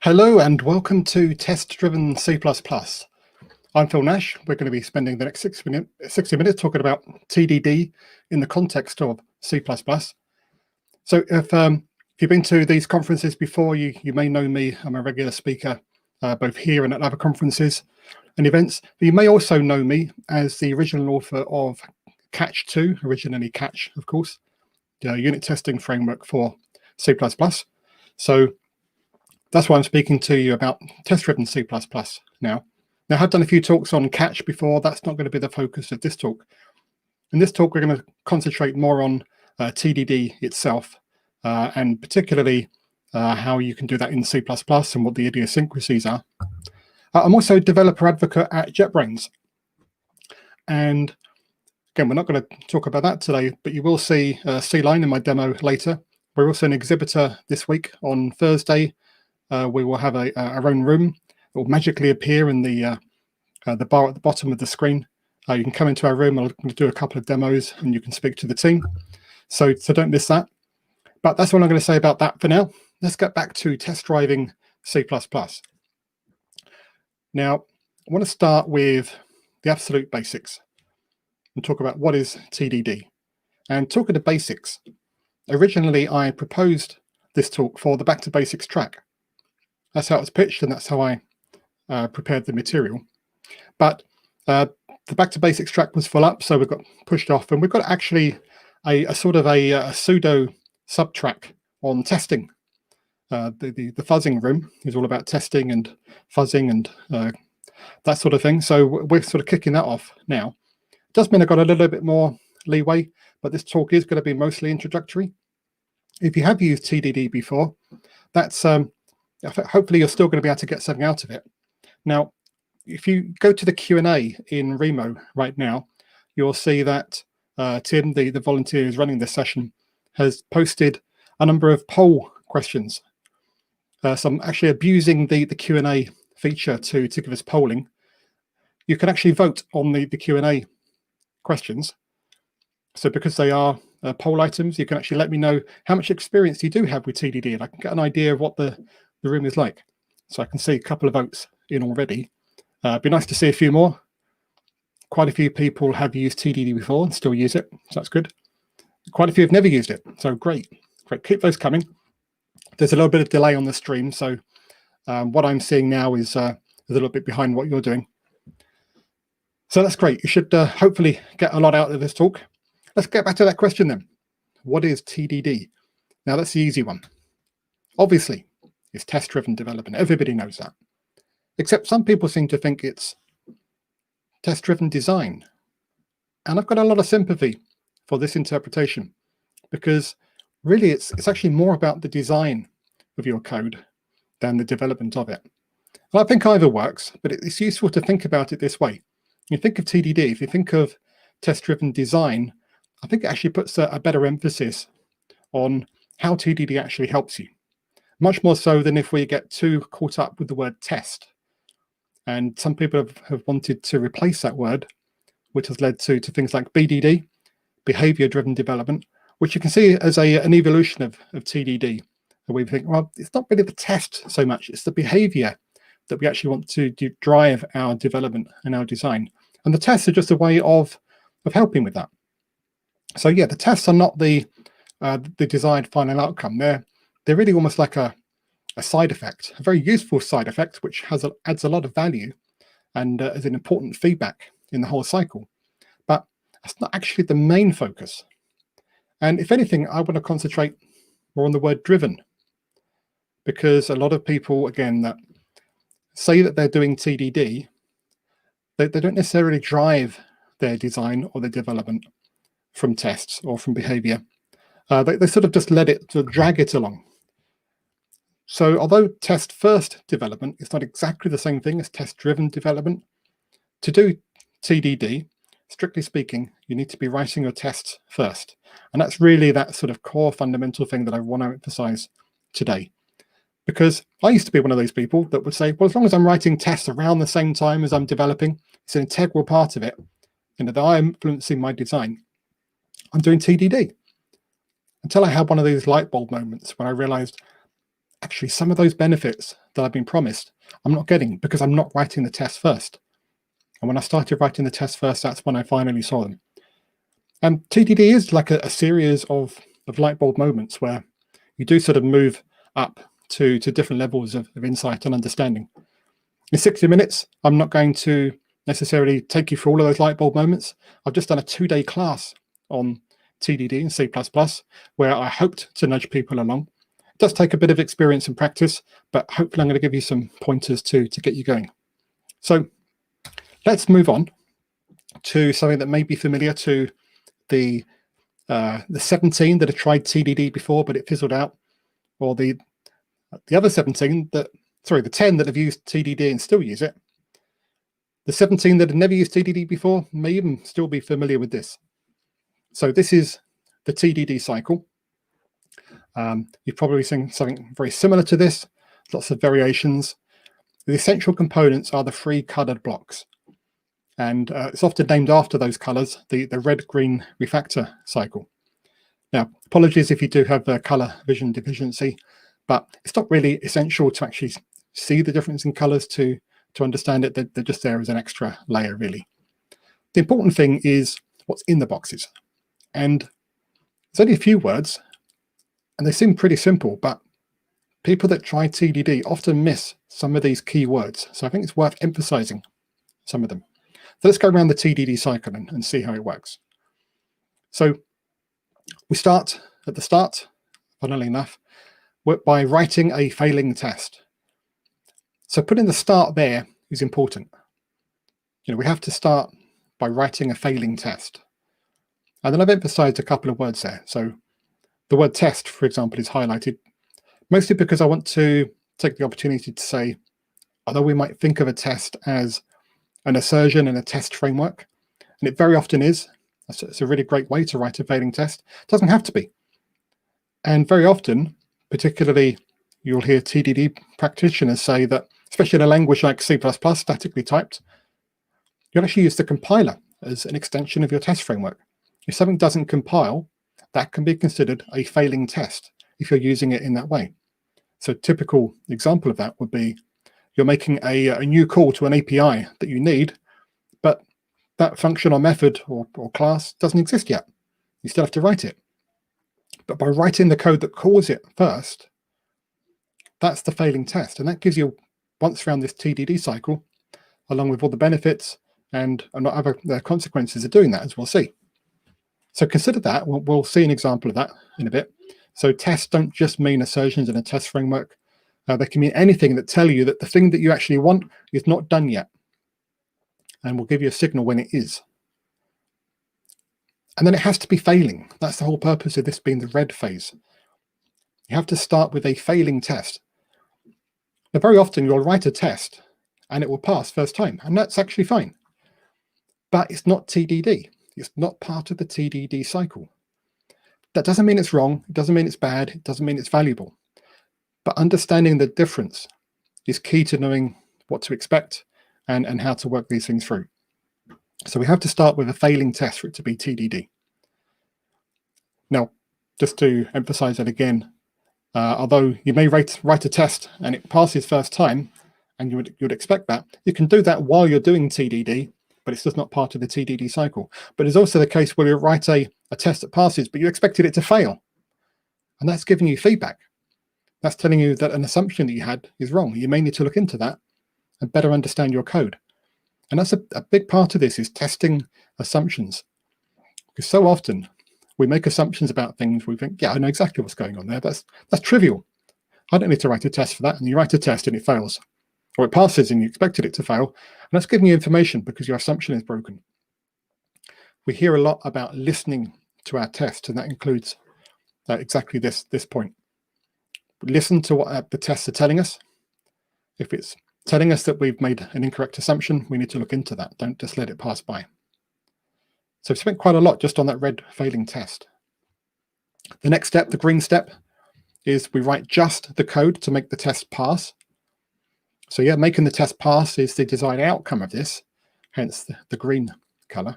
Hello and welcome to Test-Driven C++. I'm Phil Nash. We're going to be spending the next 60 minutes talking about TDD in the context of C++. So if you've been to these conferences before, you may know me. I'm a regular speaker, both here and at other conferences and events. But you may also know me as the original author of Catch 2, originally Catch, of course, the unit testing framework for C++. So that's why I'm speaking to you about test-driven C++ now. Now, I have done a few talks on Catch before. That's not going to be the focus of this talk. In this talk, we're going to concentrate more on TDD itself, and particularly how you can do that in C++ and what the idiosyncrasies are. I'm also a developer advocate at JetBrains. And again, we're not going to talk about that today, but you will see C-Line in my demo later. We're also an exhibitor this week on Thursday. We will have our own room. It will magically appear in the bar at the bottom of the screen. You can come into our room. I'll do a couple of demos, and you can speak to the team. So don't miss that. But that's what I'm going to say about that for now. Let's get back to test driving C++. Now, I want to start with the absolute basics and talk about what is TDD. And talking to basics, originally I proposed this talk for the Back to Basics track. That's how it was pitched, and that's how I prepared the material. But the Back to Basics track was full up, so we got pushed off, and we've got actually a sort of a pseudo sub-track on testing. The fuzzing room is all about testing and fuzzing and that sort of thing. So we're sort of kicking that off now. It does mean I've got a little bit more leeway, but this talk is going to be mostly introductory. If you have used TDD before, that's hopefully you're still going to be able to get something out of it. Now, if you go to the Q&A in Remo right now, you'll see that Tim, the volunteer who's running this session, has posted a number of poll questions. So I'm actually abusing the Q&A feature to give us polling. You can actually vote on the Q&A questions. So because they are poll items, you can actually let me know how much experience you do have with TDD, and I can get an idea of what the room is like. So I can see a couple of votes in already. It'd be nice to see a few more. Quite a few people have used TDD before and still use it, so that's good. Quite a few have never used it, so great. Keep those coming. There's a little bit of delay on the stream, so what I'm seeing now is a little bit behind what you're doing. So that's great. You should hopefully get a lot out of this talk. Let's get back to that question then. What is TDD? Now that's the easy one. Obviously, it's test-driven development. Everybody knows that. Except some people seem to think it's test-driven design. And I've got a lot of sympathy for this interpretation, because really it's actually more about the design of your code than the development of it. And I think either works, but it's useful to think about it this way. You think of TDD, if you think of test-driven design, I think it actually puts a better emphasis on how TDD actually helps you. Much more so than if we get too caught up with the word test. And some people have wanted to replace that word, which has led to things like BDD. behavior-driven development, which you can see as an evolution of TDD. And we think, well, it's not really the test so much, it's the behavior that we actually want to drive our development and our design. And the tests are just a way of helping with that. So yeah, the tests are not the desired final outcome. They're really almost like a side effect, a very useful side effect, which adds a lot of value and is an important feedback in the whole cycle. But that's not actually the main focus. And if anything, I want to concentrate more on the word driven, because a lot of people, again, that say that they're doing TDD, they don't necessarily drive their design or their development from tests or from behavior. They sort of just let it, sort of drag it along. So although test first development is not exactly the same thing as test driven development, to do TDD, strictly speaking, you need to be writing your tests first. And that's really that sort of core fundamental thing that I want to emphasize today. Because I used to be one of those people that would say, well, as long as I'm writing tests around the same time as I'm developing, it's an integral part of it, that I'm influencing my design, I'm doing TDD. Until I had one of these light bulb moments when I realized, actually, some of those benefits that I've been promised, I'm not getting because I'm not writing the test first. And when I started writing the test first, that's when I finally saw them. And TDD is like a series of light bulb moments where you do sort of move up to different levels of insight and understanding. In 60 minutes, I'm not going to necessarily take you through all of those light bulb moments. I've just done a 2-day class on TDD and C++, where I hoped to nudge people along. It does take a bit of experience and practice, but hopefully I'm going to give you some pointers to get you going. So let's move on to something that may be familiar to the 17 that have tried TDD before, but it fizzled out, or the other 17 that, sorry, the 10 that have used TDD and still use it. The 17 that have never used TDD before may even still be familiar with this. So this is the TDD cycle. You've probably seen something very similar to this, lots of variations. The essential components are the 3 colored blocks. And it's often named after those colors, the red-green refactor cycle. Now, apologies if you do have a color vision deficiency, but it's not really essential to actually see the difference in colors to understand it. They're just there as an extra layer, really. The important thing is what's in the boxes. And there's only a few words, and they seem pretty simple, but people that try TDD often miss some of these key words. So I think it's worth emphasizing some of them. So let's go around the TDD cycle and see how it works. So we start at the start, funnily enough, by writing a failing test. So putting the start there is important. You know, we have to start by writing a failing test. And then I've emphasized a couple of words there. So the word test, for example, is highlighted mostly because I want to take the opportunity to say, although we might think of a test as an assertion and a test framework, and it very often is, it's a really great way to write a failing test. It doesn't have to be. And very often, particularly, you'll hear TDD practitioners say that, especially in a language like C++, statically typed, you'll actually use the compiler as an extension of your test framework. If something doesn't compile, that can be considered a failing test if you're using it in that way. So a typical example of that would be you're making a new call to an API that you need, but that function or method or class doesn't exist yet. You still have to write it. But by writing the code that calls it first, that's the failing test. And that gives you, once around this TDD cycle, along with all the benefits and other consequences of doing that, as we'll see. So consider that. We'll see an example of that in a bit. So tests don't just mean assertions in a test framework. They can mean anything that tell you that the thing that you actually want is not done yet. And we'll give you a signal when it is. And then it has to be failing. That's the whole purpose of this being the red phase. You have to start with a failing test. Now, very often you'll write a test and it will pass first time, and that's actually fine. But it's not TDD. It's not part of the TDD cycle. That doesn't mean it's wrong. It doesn't mean it's bad. It doesn't mean it's valuable. But understanding the difference is key to knowing what to expect and how to work these things through. So we have to start with a failing test for it to be TDD. just to emphasize that again, although you may write a test and it passes first time, and you'd expect that, you can do that while you're doing TDD, but it's just not part of the TDD cycle. But it's also the case where you write a test that passes, but you expected it to fail. And that's giving you feedback. That's telling you that an assumption that you had is wrong. You may need to look into that and better understand your code. And that's a big part of this, is testing assumptions. Because so often we make assumptions about things, we think, yeah, I know exactly what's going on there. That's trivial. I don't need to write a test for that. And you write a test and it fails. Or it passes and you expected it to fail. And that's giving you information because your assumption is broken. We hear a lot about listening to our test, and that includes exactly this point. We listen to what the tests are telling us. If it's telling us that we've made an incorrect assumption, we need to look into that. Don't just let it pass by. So we've spent quite a lot just on that red failing test. The next step, the green step, is we write just the code to make the test pass. So yeah, making the test pass is the desired outcome of this, hence the green color.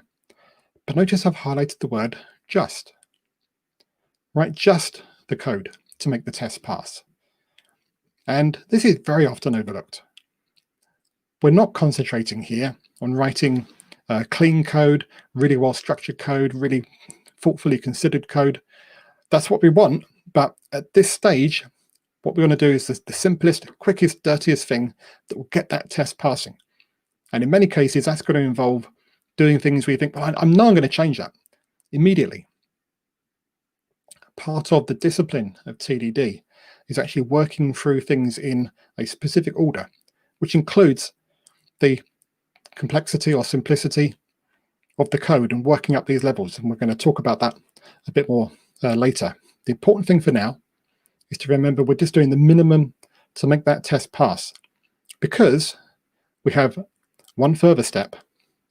But notice I've highlighted the word just. Write just the code to make the test pass. And this is very often overlooked. We're not concentrating here on writing clean code, really well-structured code, really thoughtfully considered code. That's what we want, but at this stage, what we want to do is the simplest, quickest, dirtiest thing that will get that test passing. And in many cases, that's going to involve doing things where you think, well, I'm going to change that immediately. Part of the discipline of TDD is actually working through things in a specific order, which includes the complexity or simplicity of the code and working up these levels. And we're going to talk about that a bit more later. The important thing for now is to remember we're just doing the minimum to make that test pass, because we have one further step,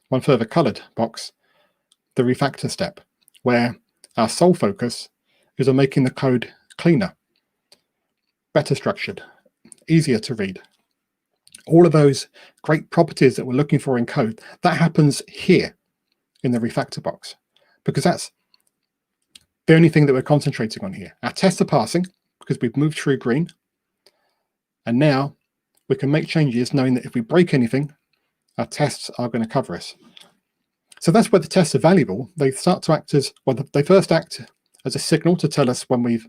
one further colored box, the refactor step, where our sole focus is on making the code cleaner, better structured, easier to read. All of those great properties that we're looking for in code, that happens here in the refactor box, because that's the only thing that we're concentrating on here. Our tests are passing because we've moved through green. And now we can make changes knowing that if we break anything, our tests are going to cover us. So that's where the tests are valuable. They start to act as, well, they first act as a signal to tell us when we've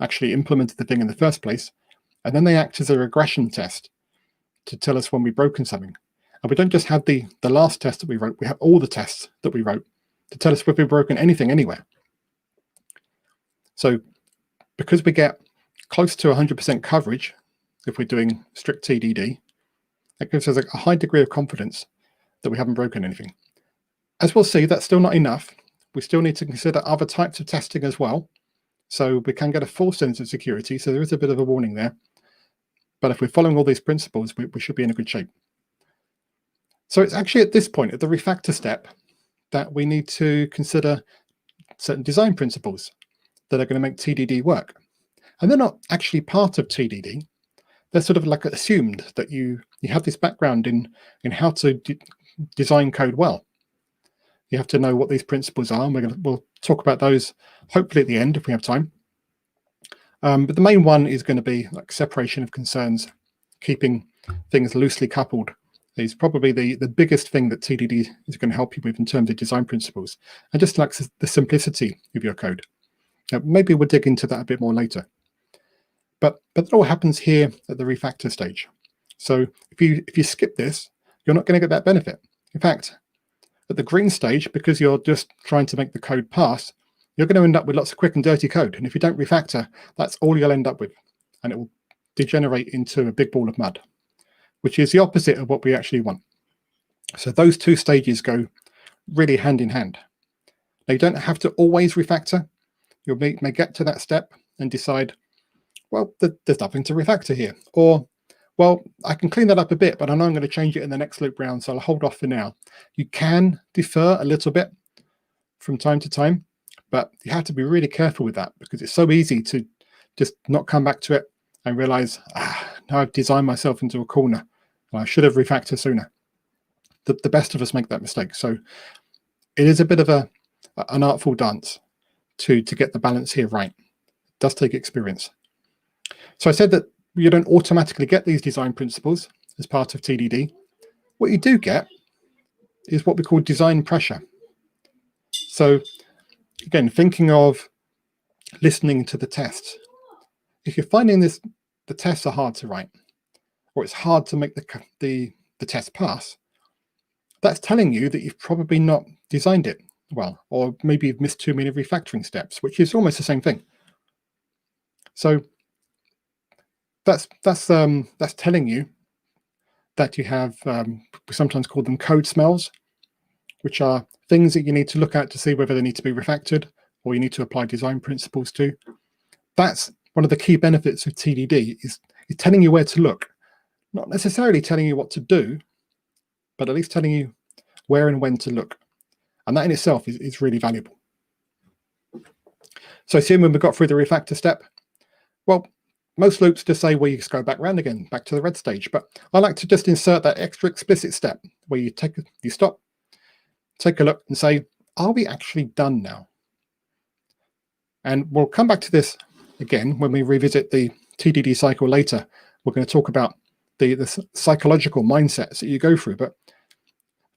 actually implemented the thing in the first place. And then they act as a regression test to tell us when we've broken something. And we don't just have the last test that we wrote, we have all the tests that we wrote to tell us if we've broken anything anywhere. So because we get close to 100% coverage, if we're doing strict TDD, that gives us a high degree of confidence that we haven't broken anything. As we'll see, that's still not enough. We still need to consider other types of testing as well. So we can get a full sense of security. So there is a bit of a warning there. But if we're following all these principles, we should be in a good shape. So it's actually at this point, at the refactor step, that we need to consider certain design principles that are going to make TDD work. And they're not actually part of TDD. They're sort of like assumed that you have this background in how to design code well. You have to know what these principles are, and we'll talk about those hopefully at the end if we have time. But the main one is going to be like separation of concerns, keeping things loosely coupled is probably the biggest thing that TDD is going to help you with in terms of design principles, and just like the simplicity of your code. Maybe we'll dig into that a bit more later. But it all happens here at the refactor stage. So if you skip this, you're not going to get that benefit. In fact, at the green stage, because you're just trying to make the code pass, you're going to end up with lots of quick and dirty code. And if you don't refactor, that's all you'll end up with. And it will degenerate into a big ball of mud, which is the opposite of what we actually want. So those two stages go really hand in hand. Now, you don't have to always refactor. You may get to that step and decide, well, there's nothing to refactor here. Or, well, I can clean that up a bit, but I know I'm going to change it in the next loop round, so I'll hold off for now. You can defer a little bit from time to time, but you have to be really careful with that, because it's so easy to just not come back to it and realize, now I've designed myself into a corner. I should have refactored sooner. The best of us make that mistake. So it is a bit of an artful dance to get the balance here right. It does take experience. So I said that you don't automatically get these design principles as part of TDD. What you do get is what we call design pressure. So again, thinking of listening to the tests. If you're finding the tests are hard to write, or it's hard to make the test pass, that's telling you that you've probably not designed it well, or maybe you've missed too many refactoring steps, which is almost the same thing. So that's telling you that you have, we sometimes call them code smells, which are things that you need to look at to see whether they need to be refactored or you need to apply design principles to. That's one of the key benefits of TDD, is telling you where to look, not necessarily telling you what to do, but at least telling you where and when to look. And that in itself is really valuable. So assuming we got through the refactor step, well, most loops just say, well, you just go back round again, back to the red stage. But I like to just insert that extra explicit step where you stop, take a look and say, are we actually done now? And we'll come back to this again when we revisit the TDD cycle later. We're going to talk about the psychological mindsets that you go through. But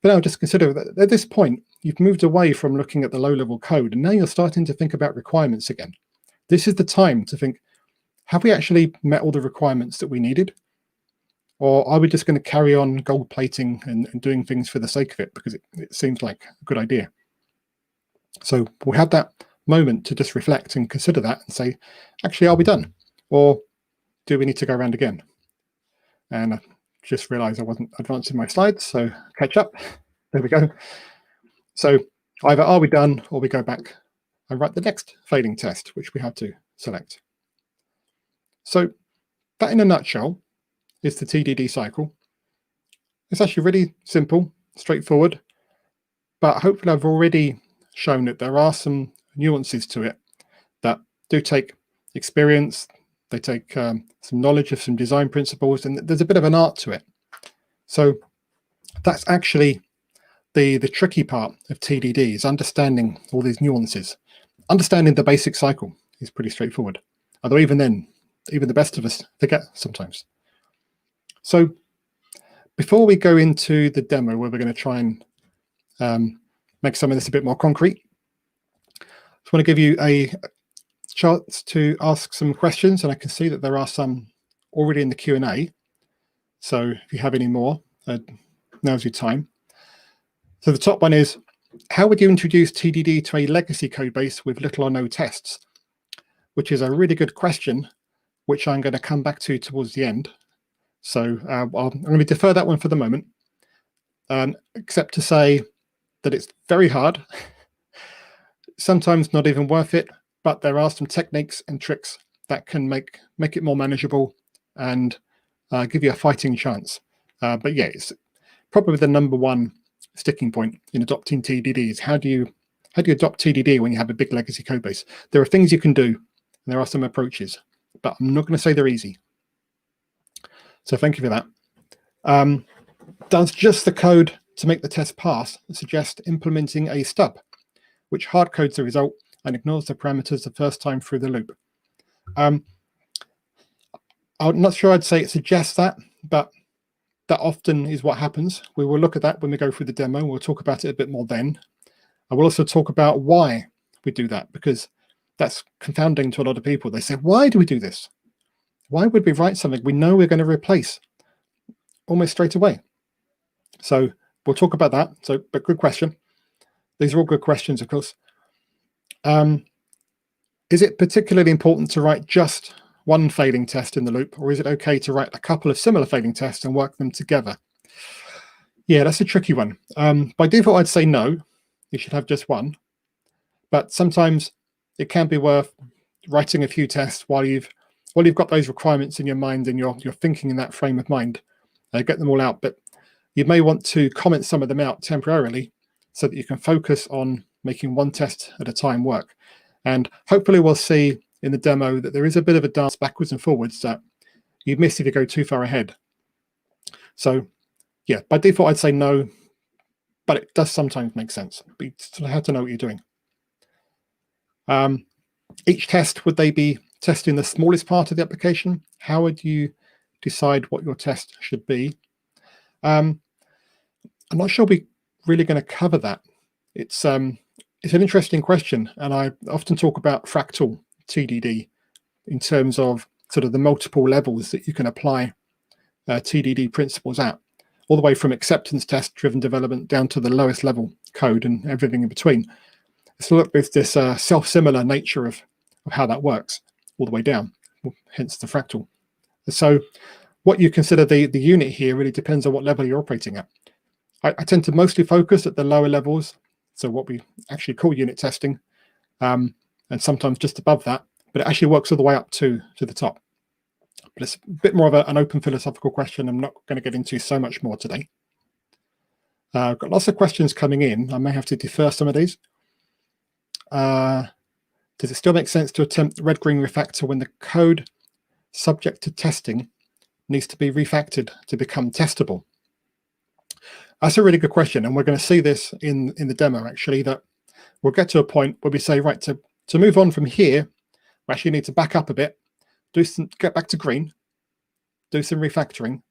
now just consider that at this point, you've moved away from looking at the low-level code, and now you're starting to think about requirements again. This is the time to think, have we actually met all the requirements that we needed? Or are we just going to carry on gold plating and doing things for the sake of it because it seems like a good idea? So we'll have that moment to just reflect and consider that and say, actually, are we done? Or do we need to go around again? And I just realized I wasn't advancing my slides, so catch up. There we go. So either are we done, or we go back and write the next failing test, which we have to select. So that in a nutshell is the TDD cycle. It's actually really simple, straightforward, but hopefully I've already shown that there are some nuances to it that do take experience. They take some knowledge of some design principles, and there's a bit of an art to it. So that's actually the tricky part of TDD, is understanding all these nuances. Understanding the basic cycle is pretty straightforward, although even then, even the best of us forget sometimes. So before we go into the demo where we're going to try and make some of this a bit more concrete, I just want to give you a chance to ask some questions, and I can see that there are some already in the Q&A. So if you have any more, now's your time. So the top one is, how would you introduce TDD to a legacy code base with little or no tests? Which is a really good question, which I'm going to come back to towards the end. So I'm going to defer that one for the moment, except to say that it's very hard, sometimes not even worth it, but there are some techniques and tricks that can make it more manageable and give you a fighting chance. But yeah, it's probably the number one sticking point in adopting TDD is how do you adopt TDD when you have a big legacy code base? There are things you can do, and there are some approaches, but I'm not going to say they're easy. So thank you for that. Does just the code to make the test pass suggest implementing a stub, which hard codes the result and ignores the parameters the first time through the loop? I'm not sure I'd say it suggests that, but that often is what happens. We will look at that when we go through the demo. We'll talk about it a bit more then. I will also talk about why we do that, because that's confounding to a lot of people. They say, why do we do this? Why would we write something we know we're going to replace almost straight away? So we'll talk about that. So, but good question. These are all good questions, of course. Is it particularly important to write just one failing test in the loop, or is it okay to write a couple of similar failing tests and work them together? Yeah, that's a tricky one. By default, I'd say no, you should have just one. But sometimes it can be worth writing a few tests while you've got those requirements in your mind and you're thinking in that frame of mind. Get them all out, but you may want to comment some of them out temporarily so that you can focus on making one test at a time work. And hopefully we'll see in the demo that there is a bit of a dance backwards and forwards that you'd miss if you go too far ahead. So yeah, by default, I'd say no, but it does sometimes make sense. But you still have to know what you're doing. Each test, would they be testing the smallest part of the application? How would you decide what your test should be? I'm not sure we're really going to cover that. It's an interesting question, and I often talk about fractal TDD in terms of sort of the multiple levels that you can apply TDD principles at, all the way from acceptance test driven development down to the lowest level code and everything in between. So look, with this self-similar nature of how that works all the way down, hence the fractal. So what you consider the unit here really depends on what level you're operating at. I tend to mostly focus at the lower levels, so what we actually call unit testing, and sometimes just above that, but it actually works all the way up to the top. But it's a bit more of an open philosophical question I'm not going to get into so much more today. I've got lots of questions coming in. I may have to defer some of these. Does it still make sense to attempt red-green refactor when the code subject to testing needs to be refactored to become testable? That's a really good question, and we're going to see this in the demo, actually, that we'll get to a point where we say, right, to move on from here, we actually need to back up a bit, get back to green, do some refactoring,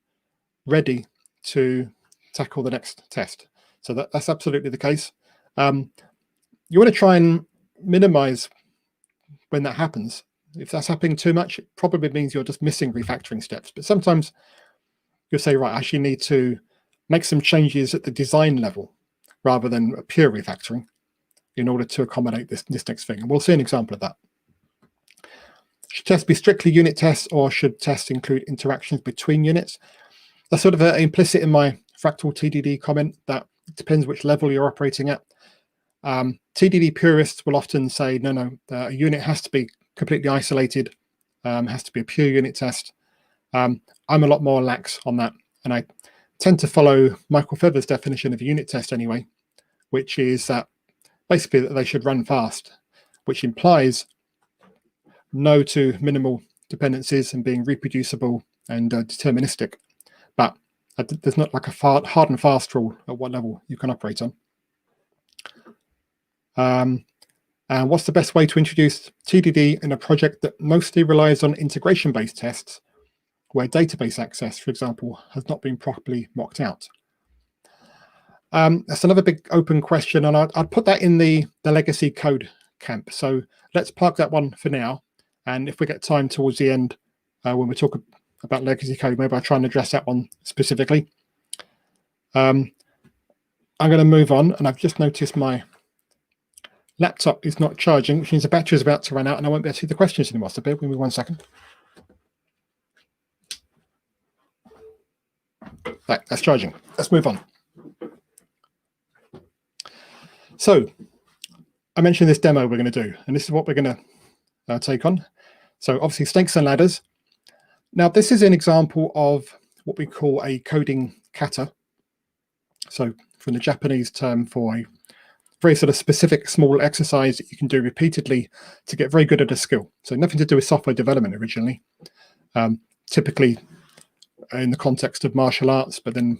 ready to tackle the next test. So that's absolutely the case. You want to try and minimize when that happens. If that's happening too much, it probably means you're just missing refactoring steps. But sometimes you'll say, right, I actually need to make some changes at the design level rather than a pure refactoring in order to accommodate this next thing. And we'll see an example of that. Should tests be strictly unit tests, or should tests include interactions between units? That's sort of implicit in my fractal TDD comment, that it depends which level you're operating at. TDD purists will often say, no, a unit has to be completely isolated, has to be a pure unit test. I'm a lot more lax on that, and I tend to follow Michael Feather's definition of a unit test anyway, which is that basically that they should run fast, which implies no to minimal dependencies and being reproducible and deterministic. But there's not like a hard and fast rule at what level you can operate on. And what's the best way to introduce TDD in a project that mostly relies on integration-based tests, where database access, for example, has not been properly mocked out? That's another big open question, and I'd put that in the legacy code camp. So let's park that one for now. And if we get time towards the end, when we talk about legacy code, maybe I'll try and address that one specifically. I'm going to move on, and I've just noticed my laptop is not charging, which means the battery is about to run out and I won't be able to see the questions anymore. So bear with me 1 second. Right, that's charging. Let's move on. So I mentioned this demo we're going to do, and this is what we're going to take on. So obviously snakes and ladders. Now this is an example of what we call a coding kata. So from the Japanese term for a very sort of specific small exercise that you can do repeatedly to get very good at a skill. So nothing to do with software development originally, typically in the context of martial arts, but then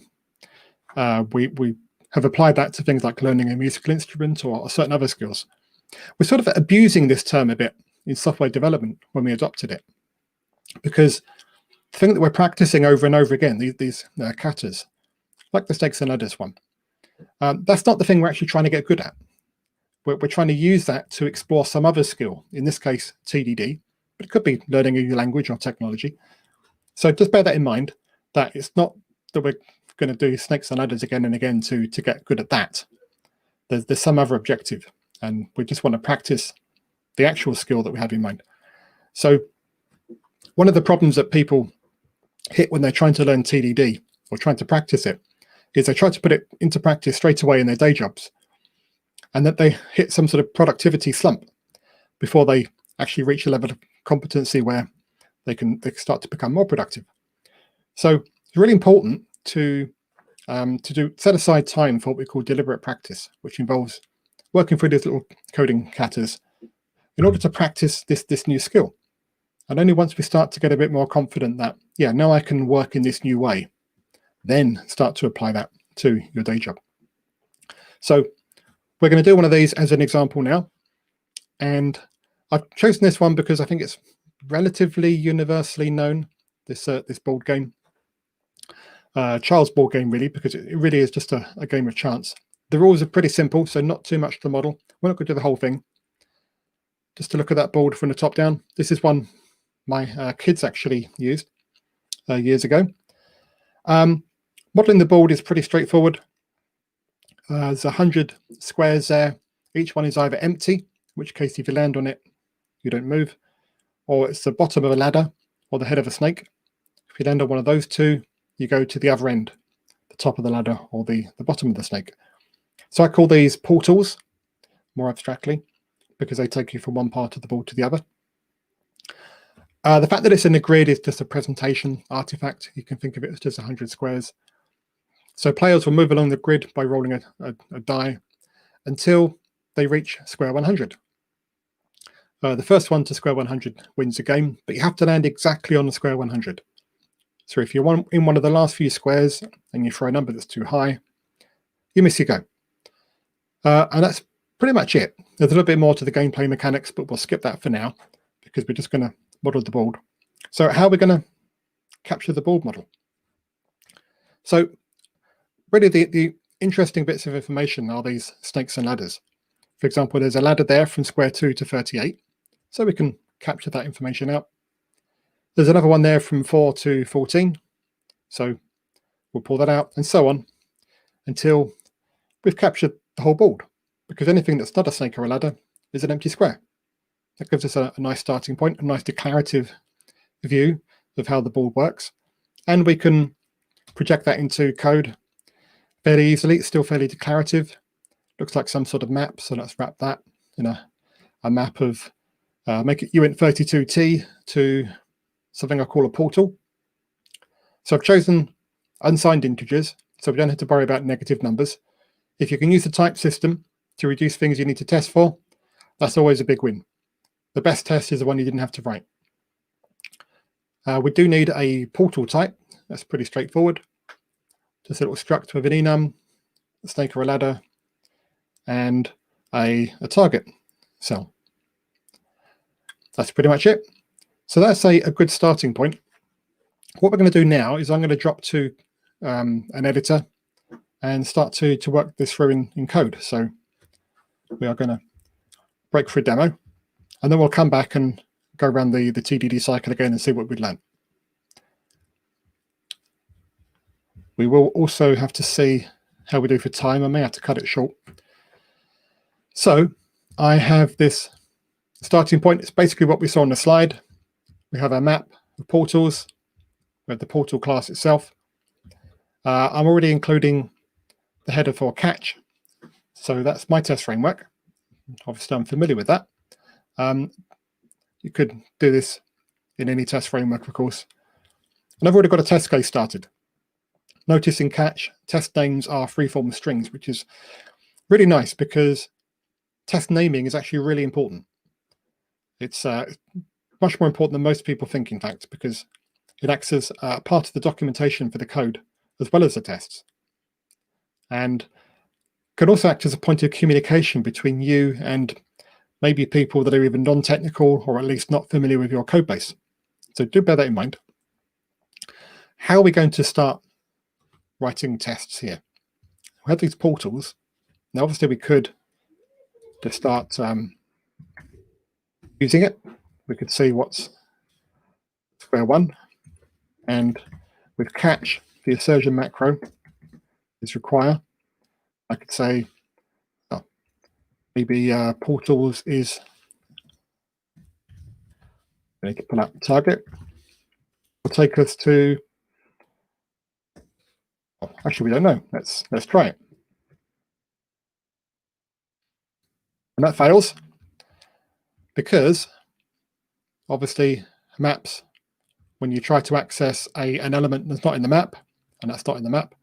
we have applied that to things like learning a musical instrument or certain other skills. We're sort of abusing this term a bit in software development when we adopted it, because the thing that we're practicing over and over again, these katas, like the snakes and ladders one, that's not the thing we're actually trying to get good at. We're trying to use that to explore some other skill, in this case TDD, but it could be learning a new language or technology. So just bear that in mind, that it's not that we're going to do snakes and ladders again and again to get good at that. There's some other objective, and we just want to practice the actual skill that we have in mind. So one of the problems that people hit when they're trying to learn TDD or trying to practice it is they try to put it into practice straight away in their day jobs, and that they hit some sort of productivity slump before they actually reach a level of competency where they can start to become more productive. So it's really important to set aside time for what we call deliberate practice, which involves working through these little coding katas in order to practice this new skill. And only once we start to get a bit more confident that, yeah, now I can work in this new way, then start to apply that to your day job. So we're going to do one of these as an example now, and I've chosen this one because I think it's relatively universally known, this board game. Child's board game, really, because it really is just a game of chance. The rules are pretty simple, so not too much to the model. We're not going to do the whole thing. Just to look at that board from the top down. This is one my kids actually used years ago. Modeling the board is pretty straightforward. There's 100 squares there. Each one is either empty, in which case if you land on it, you don't move, or it's the bottom of a ladder or the head of a snake. If you land on one of those two, you go to the other end, the top of the ladder or the bottom of the snake. So I call these portals, more abstractly, because they take you from one part of the board to the other. The fact that it's in the grid is just a presentation artifact. You can think of it as just 100 squares. So players will move along the grid by rolling a die until they reach square 100. The first one to square 100 wins the game, but you have to land exactly on the square 100. So if you're in one of the last few squares and you throw a number that's too high, you miss your go. And that's pretty much it. There's a little bit more to the gameplay mechanics, but we'll skip that for now because we're just going to model the board. So how are we going to capture the board model? So really the interesting bits of information are these snakes and ladders. For example, there's a ladder there from square 2 to 38, so we can capture that information out. There's another one there from 4 to 14, so we'll pull that out, and so on until we've captured the whole board, because anything that's not a snake or a ladder is an empty square. That gives us a nice starting point, a nice declarative view of how the board works, and we can project that into code fairly easily. It's still fairly declarative. Looks like some sort of map, so let's wrap that in a map of, make it uint32t to something I call a portal. So I've chosen unsigned integers, so we don't have to worry about negative numbers. If you can use the type system to reduce things you need to test for, that's always a big win. The best test is the one you didn't have to write. We do need a portal type. That's pretty straightforward. Just a little struct with an enum, a snake or a ladder, and a target cell. That's pretty much it. So that's a good starting point. What we're going to do now is I'm going to drop to an editor and start to work this through in code. So we are going to break for a demo, and then we'll come back and go around the TDD cycle again and see what we've learned. We will also have to see how we do for time. I may have to cut it short. So I have this starting point. It's basically what we saw on the slide. We have our map of portals. We have the portal class itself. I'm already including the header for catch. So that's my test framework. Obviously, I'm familiar with that. You could do this in any test framework, of course. And I've already got a test case started. Notice in catch, test names are free-form strings, which is really nice because test naming is actually really important. It's much more important than most people think, in fact, because it acts as part of the documentation for the code as well as the tests, and can also act as a point of communication between you and maybe people that are even non-technical or at least not familiar with your code base. So do bear that in mind. How are we going to start writing tests here? We have these portals. Now, obviously, we could just start using it. We could see what's square 1, and with catch, the assertion macro is require. I could say maybe portals is, I need to pull out the target. Will take us to, oh, actually we don't know. Let's try it. And that fails because obviously maps, when you try to access an element that's not in the map, and that's not in the map,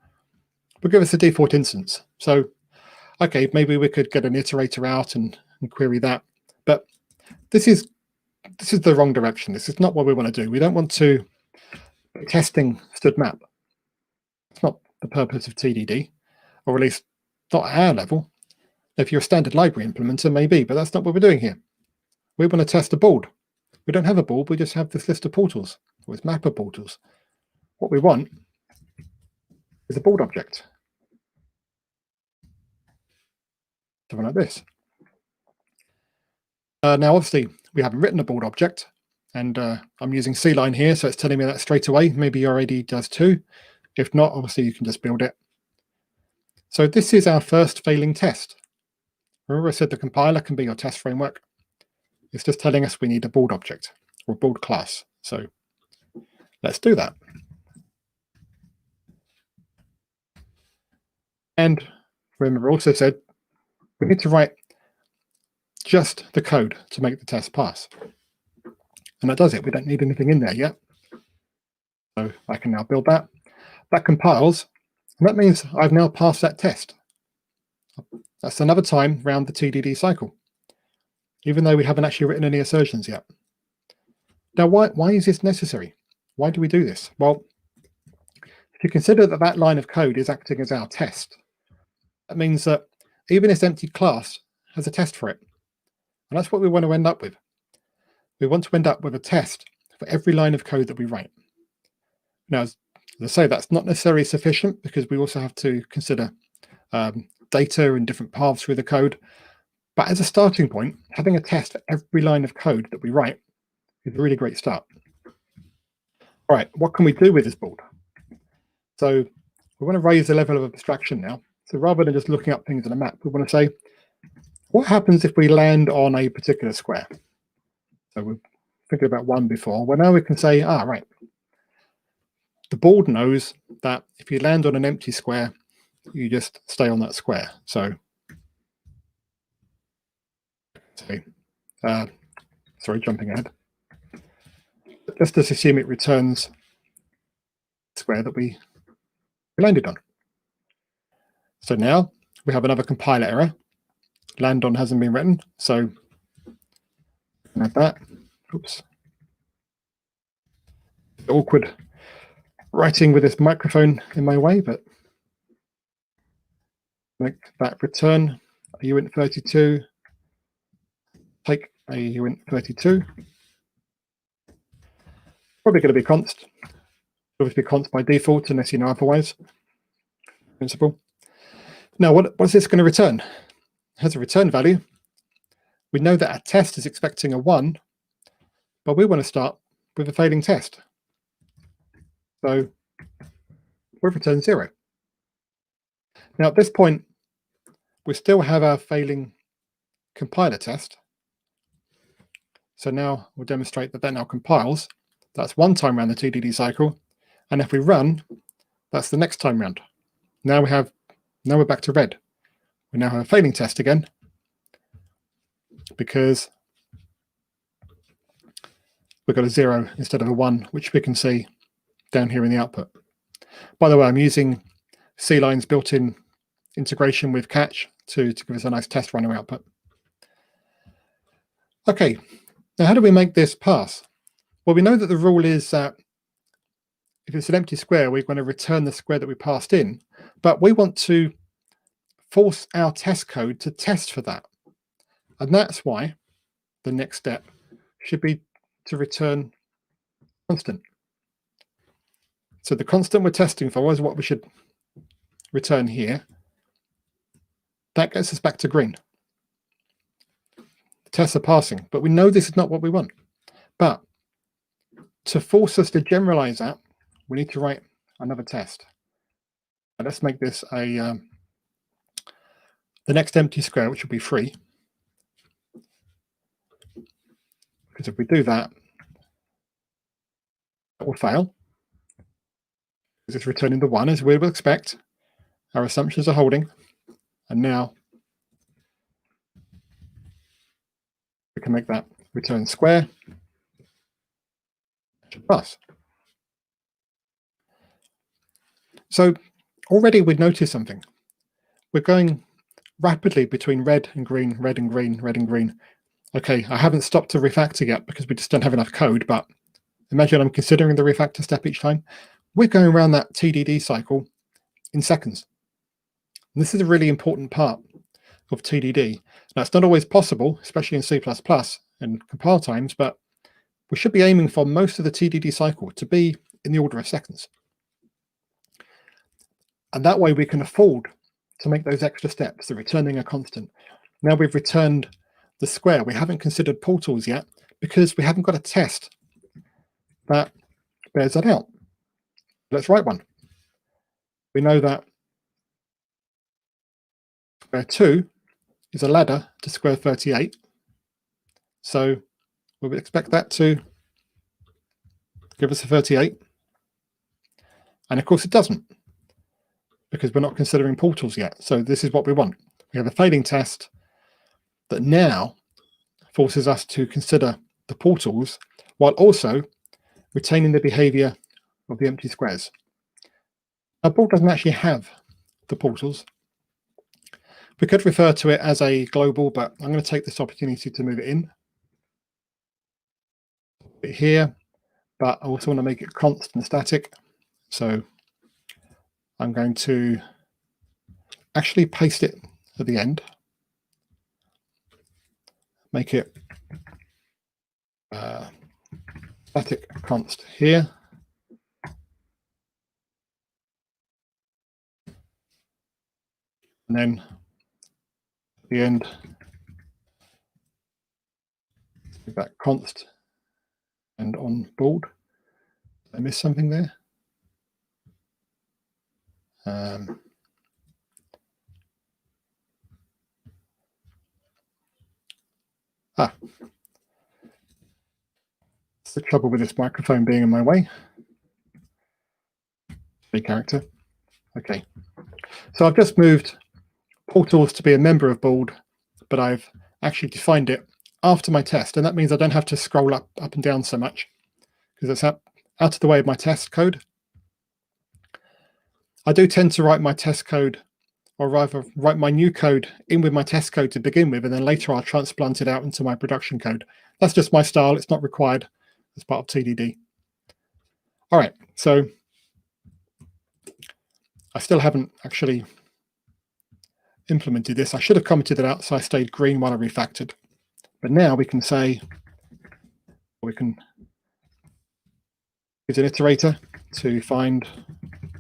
will give us a default instance. So okay, maybe we could get an iterator out and query that, but this is the wrong direction. This is not what we want to do. We don't want to be testing std map. It's not the purpose of TDD, or at least not at our level. If you're a standard library implementer, maybe, but that's not what we're doing here. We want to test a board. We don't have a board, we just have this list of portals, or this map of portals. What we want is a board object. Something like this. Now, obviously, we haven't written a board object, and I'm using C-line here, so it's telling me that straight away. Maybe your AD does too. If not, obviously, you can just build it. So this is our first failing test. Remember I said the compiler can be your test framework. It's just telling us we need a board object or a board class. So let's do that. And remember, I also said we need to write just the code to make the test pass. And that does it. We don't need anything in there yet. So I can now build that. That compiles, and that means I've now passed that test. That's another time around the TDD cycle, even though we haven't actually written any assertions yet. Now, why is this necessary? Why do we do this? Well, if you consider that that line of code is acting as our test, that means that even this empty class has a test for it. And that's what we want to end up with. We want to end up with a test for every line of code that we write. Now, as I say, that's not necessarily sufficient because we also have to consider data and different paths through the code. But as a starting point, having a test for every line of code that we write is a really great start. All right, what can we do with this board? So we want to raise the level of abstraction now. So rather than just looking up things on a map, we want to say, what happens if we land on a particular square? So we're thinking about one before. Well, now we can say, right. The board knows that if you land on an empty square, you just stay on that square. So, sorry, jumping ahead. Just to assume it returns the square that we landed on. So now we have another compiler error. Land on hasn't been written, so add that. Oops. Awkward writing with this microphone in my way, but make that return a uint 32. Take a uint 32. Probably going to be const. Obviously const by default unless you know otherwise. Principle. Now, what's this going to return? It has a return value. We know that our test is expecting a 1, but we want to start with a failing test. So we'll return 0. Now, at this point, we still have our failing compiler test. So now we'll demonstrate that now compiles. That's one time around the TDD cycle. And if we run, that's the next time round. Now we're back to red. We now have a failing test again because we've got a 0 instead of a 1, which we can see down here in the output. By the way, I'm using C-line's built-in integration with catch to give us a nice test runner output. Okay, now how do we make this pass? Well, we know that the rule is that if it's an empty square, we're going to return the square that we passed in, but we want to force our test code to test for that. And that's why the next step should be to return constant. So the constant we're testing for is what we should return here. That gets us back to green. The tests are passing, but we know this is not what we want. But to force us to generalize that, we need to write another test. And let's make this the next empty square, which will be 3. Because if we do that, that will fail. Because it's returning the 1 as we would expect. Our assumptions are holding. And now we can make that return square. Pass. So already we've noticed something. We're going rapidly between red and green, red and green, red and green. Okay, I haven't stopped to refactor yet because we just don't have enough code, but imagine I'm considering the refactor step each time. We're going around that TDD cycle in seconds. And this is a really important part of TDD. Now, it's not always possible, especially in C++, and compile times, but we should be aiming for most of the TDD cycle to be in the order of seconds. And that way we can afford to make those extra steps, the returning a constant. Now we've returned the square. We haven't considered portals yet because we haven't got a test that bears that out. Let's write one. We know that square 2 is a ladder to square 38. So we would expect that to give us a 38. And of course it doesn't, because we're not considering portals yet. So this is what we want. We have a failing test that now forces us to consider the portals while also retaining the behavior of the empty squares. Our board doesn't actually have the portals. We could refer to it as a global, but I'm going to take this opportunity to move it in here, but I also want to make it constant static. So I'm going to actually paste it at the end, make it static const here. And then at the end, leave that const and on board. Did I miss something there? That's the trouble with this microphone being in my way. Big character. Okay. So I've just moved portals to be a member of board, but I've actually defined it after my test, and that means I don't have to scroll up and down so much because it's out of the way of my test code. I do tend to write my test code, or rather write my new code in with my test code to begin with, and then later I'll transplant it out into my production code. That's just my style. It's not required as part of TDD. All right, so I still haven't actually implemented this. I should have commented it out so I stayed green while I refactored. But now we can say, we can use an iterator to find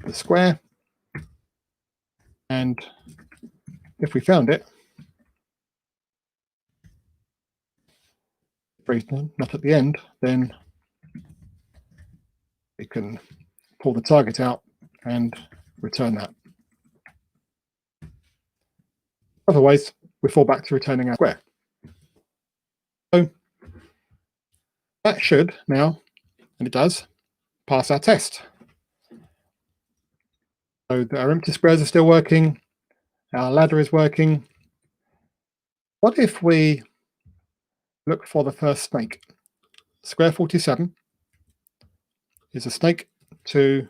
the square. And if we found it, not at the end, then we can pull the target out and return that. Otherwise, we fall back to returning our square. So that should now, and it does, pass our test. So our empty squares are still working, our ladder is working. What if we look for the first snake? Square 47 is a snake to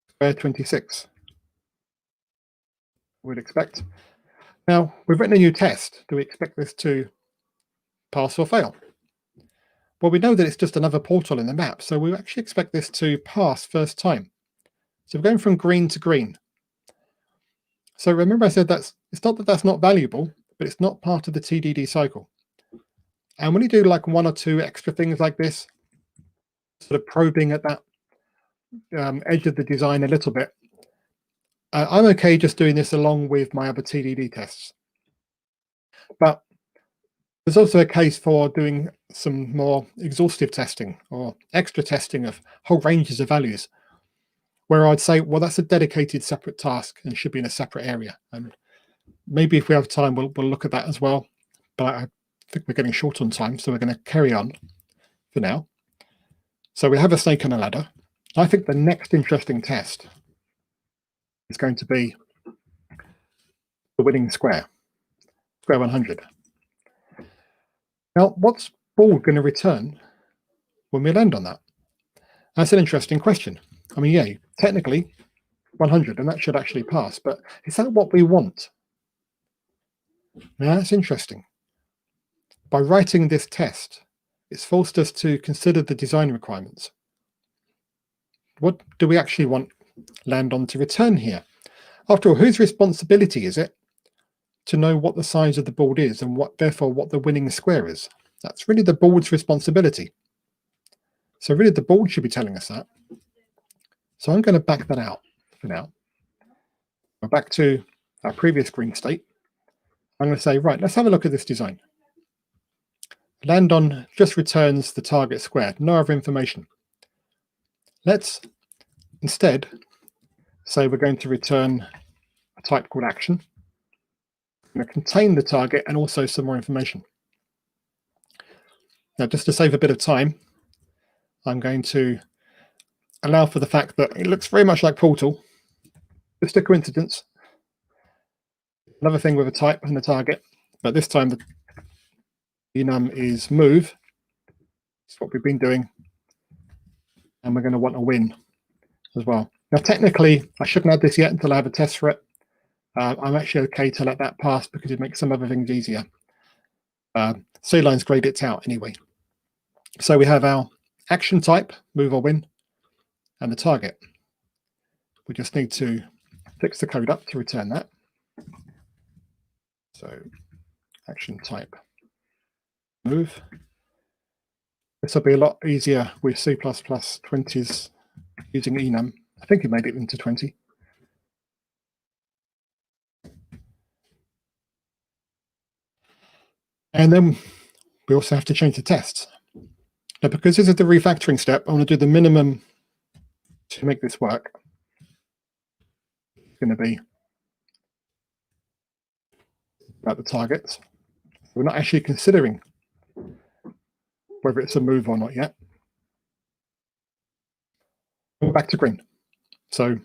square 26. We'd expect. Now, we've written a new test. Do we expect this to pass or fail? Well, we know that it's just another portal in the map, so we actually expect this to pass first time. So we're going from green to green. So remember I said it's not that that's not valuable, but it's not part of the TDD cycle. And when you do like one or two extra things like this, sort of probing at that edge of the design a little bit, I'm okay just doing this along with my other TDD tests. But there's also a case for doing some more exhaustive testing or extra testing of whole ranges of values, where I'd say, well, that's a dedicated separate task and should be in a separate area. And maybe if we have time, we'll look at that as well. But I think we're getting short on time, so we're going to carry on for now. So we have a snake and a ladder. I think the next interesting test is going to be the winning square, square 100. Now, what's board going to return when we land on that? That's an interesting question. I mean, yeah, technically 100, and that should actually pass, but is that what we want? Now, that's interesting. By writing this test, it's forced us to consider the design requirements. What do we actually want land on to return here? After all, whose responsibility is it to know what the size of the board is and therefore what the winning square is. That's really the board's responsibility. So really the board should be telling us that. So I'm going to back that out for now. Go back to our previous green state. I'm going to say, right, let's have a look at this design. Land on just returns the target square, no other information. Let's instead say we're going to return a type called action. I'm going to contain the target and also some more information. Now, just to save a bit of time, I'm going to allow for the fact that it looks very much like Portal. Just a coincidence. Another thing with a type and a target, but this time the enum is move. It's what we've been doing. And we're going to want a win as well. Now, technically, I shouldn't add this yet until I have a test for it. I'm actually okay to let that pass because it makes some other things easier. C-lines grade it out anyway. So we have our action type, move or win, and the target. We just need to fix the code up to return that. So action type, move. This will be a lot easier with C++ 20s using enum. I think it made it into 20. And then we also have to change the tests. Now, because this is the refactoring step, I want to do the minimum to make this work. It's going to be about the targets. We're not actually considering whether it's a move or not yet. We're back to green. So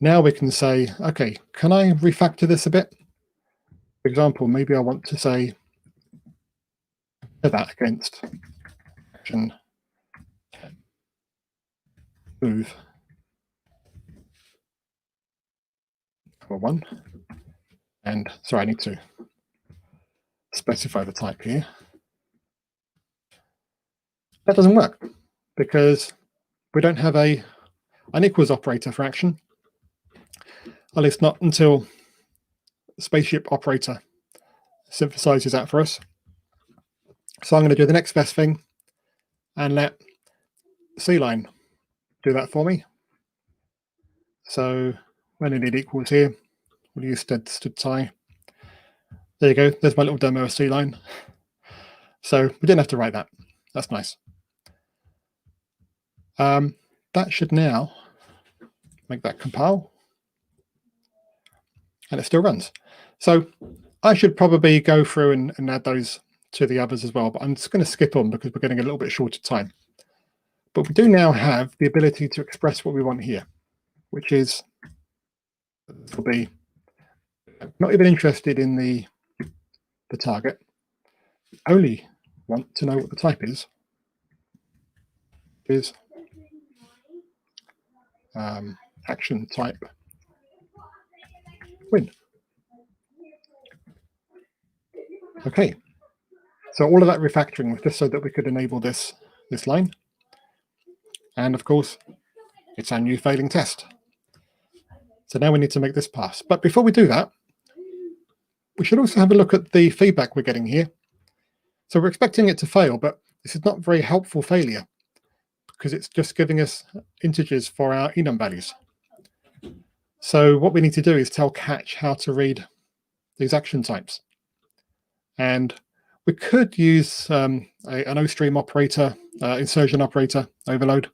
now we can say, okay, can I refactor this a bit? For example, maybe I want to say that against action move number 1. And sorry, I need to specify the type here. That doesn't work because we don't have an equals operator for action. At least not until spaceship operator synthesizes that for us. So I'm going to do the next best thing and let C-line do that for me. So when I need equals here, we'll use std tie. There you go. There's my little demo of C-line. So we didn't have to write that. That's nice. That should now make that compile. And it still runs. So I should probably go through and add those to the others as well, but I'm just going to skip on because we're getting a little bit short of time. But we do now have the ability to express what we want here, which is will be not even interested in the target, only want to know what the type is action type win. Okay, so all of that refactoring was just so that we could enable this line. And of course, it's our new failing test. So now we need to make this pass. But before we do that, we should also have a look at the feedback we're getting here. So we're expecting it to fail, but this is not very helpful failure because it's just giving us integers for our enum values. So what we need to do is tell catch how to read these action types. And we could use an OStream operator, insertion operator, overload,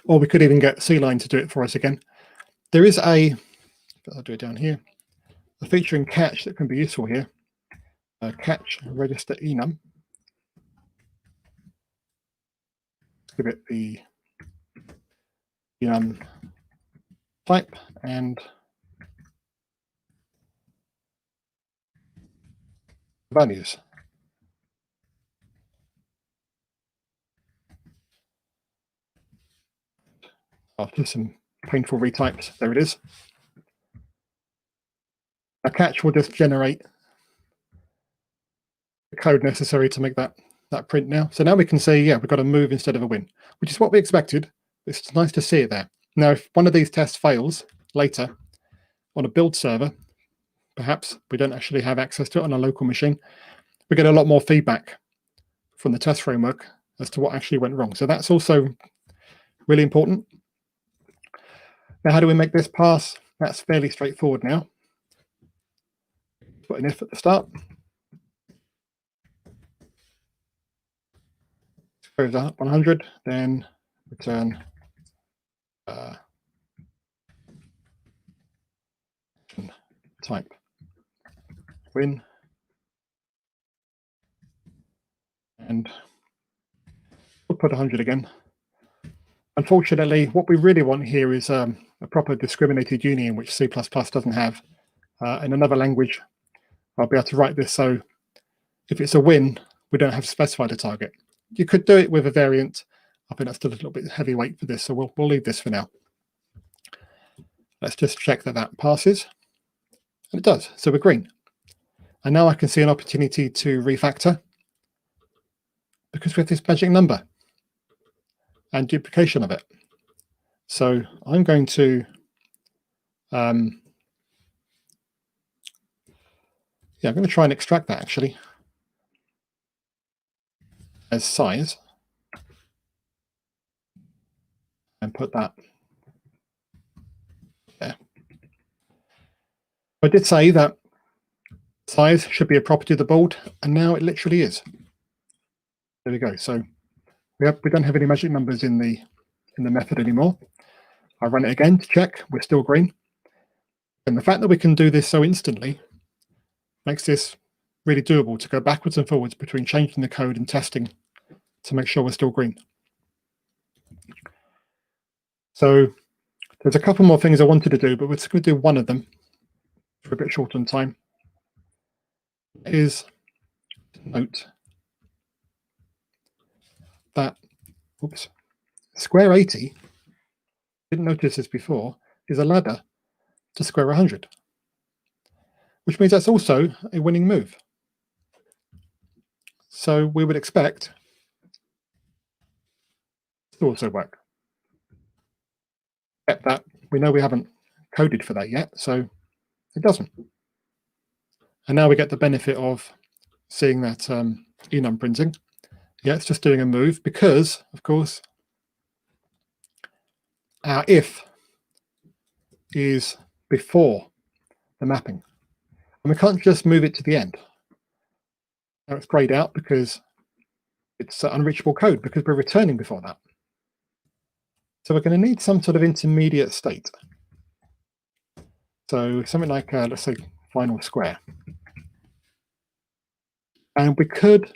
or we could even get C-line to do it for us again. There is I'll do it down here, a feature in catch that can be useful here. Catch register enum. Let's give it the enum type and values. After some painful retypes, there it is. A catch will just generate the code necessary to make that print now. So now we can say, yeah, we've got a move instead of a win, which is what we expected. It's nice to see it there. Now, if one of these tests fails later, on a build server, perhaps we don't actually have access to it on a local machine, we get a lot more feedback from the test framework as to what actually went wrong. So that's also really important. Now, how do we make this pass? That's fairly straightforward now. Put an if at the start. Goes up 100, then return type win, and we'll put 100 again. Unfortunately, what we really want here is a proper discriminated union, which C++ doesn't have. In another language, I'll be able to write this so if it's a win, we don't have to specify the target. You could do it with a variant. I think that's still a little bit heavyweight for this, so we'll leave this for now. Let's just check that that passes. And it does, so we're green. And now I can see an opportunity to refactor because we have this magic number and duplication of it. So I'm going to I'm going to try and extract that actually as size and put that there. I did say that size should be a property of the board, and now it literally is. There we go. So we don't have any magic numbers in the method anymore. I run it again to check. We're still green. And the fact that we can do this so instantly makes this really doable to go backwards and forwards between changing the code and testing to make sure we're still green. So there's a couple more things I wanted to do, but we're just going to do one of them for a bit short on time. Is to note that, oops, square 80, didn't notice this before, is a ladder to square 100, which means that's also a winning move. So we would expect to also work. Except that we know we haven't coded for that yet, so it doesn't. And now we get the benefit of seeing that enum printing. Yeah, it's just doing a move because, of course, our if is before the mapping. And we can't just move it to the end. Now it's grayed out because it's unreachable code because we're returning before that. So we're going to need some sort of intermediate state. So something like, let's say, final square. And we could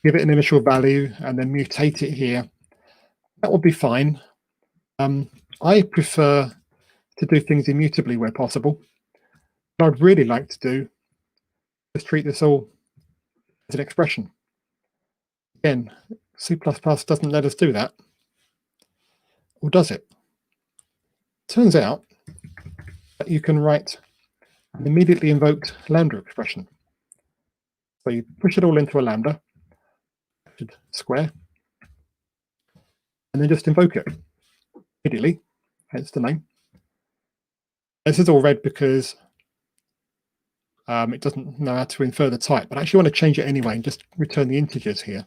give it an initial value and then mutate it here. That would be fine. I prefer to do things immutably where possible. What I'd really like to do is treat this all as an expression. Again, C++ doesn't let us do that. Or does it? Turns out that you can write an immediately invoked lambda expression. So you push it all into a lambda, square, and then just invoke it immediately, hence the name. This is all red because it doesn't know how to infer the type, but I actually want to change it anyway and just return the integers here.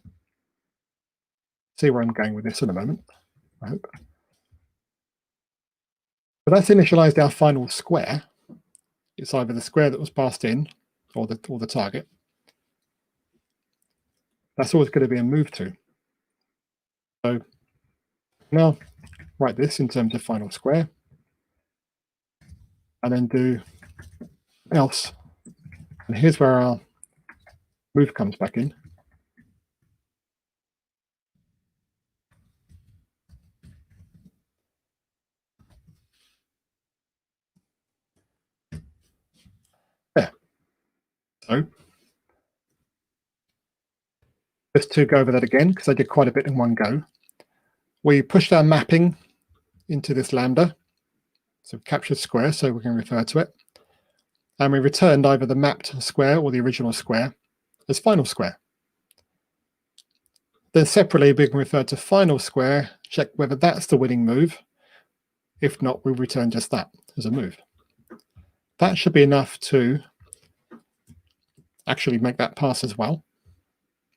See where I'm going with this in a moment, I hope. So that's initialized our final square. It's either the square that was passed in or the target. That's always going to be a move to. So now write this in terms of final square and then do else. And here's where our move comes back in. There. So just to go over that again, because I did quite a bit in one go, we pushed our mapping into this lambda. So we captured square, so we can refer to it. And we returned either the mapped square or the original square as final square. Then separately, we can refer to final square, check whether that's the winning move. If not, we return just that as a move. That should be enough to actually make that pass as well.